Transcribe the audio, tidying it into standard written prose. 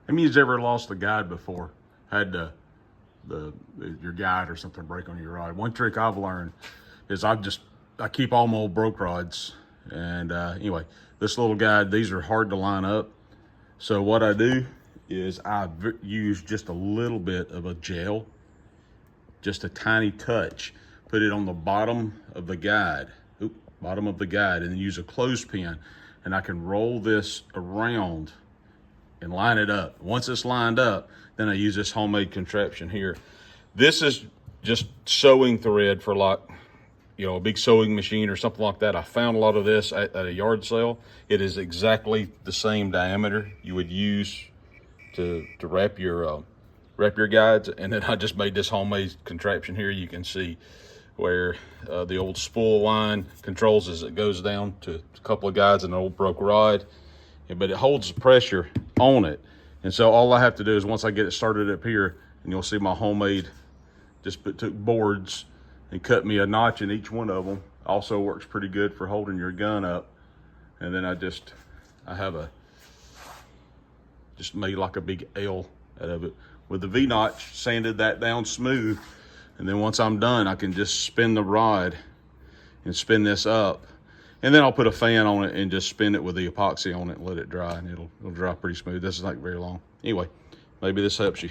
How many of you's ever lost a guide before? Had your guide or something break on your rod? One trick I've learned is I keep all my old broke rods. And anyway, this little guide, these are hard to line up. So what I do is I use just a little bit of a gel, just a tiny touch, put it on the bottom of the guide, and then use a clothespin, and I can roll this around and line it up. Once it's lined up, then I use this homemade contraption here. This is just sewing thread for, like, you know, a big sewing machine or something like that. I found a lot of this at a yard sale. It is exactly the same diameter you would use to wrap your guides. And then I just made this homemade contraption here. You can see where the old spool line controls as it goes down to a couple of guides and an old broke rod. But it holds the pressure on it. And so all I have to do is, once I get it started up here, and you'll see my homemade, took boards and cut me a notch in each one of them. Also works pretty good for holding your gun up. And then I just made like a big L out of it. With the V-notch, sanded that down smooth. And then once I'm done, I can just spin the rod and spin this up. And then I'll put a fan on it and just spin it with the epoxy on it and let it dry, and it'll dry pretty smooth. This is not very long. Anyway, maybe this helps you.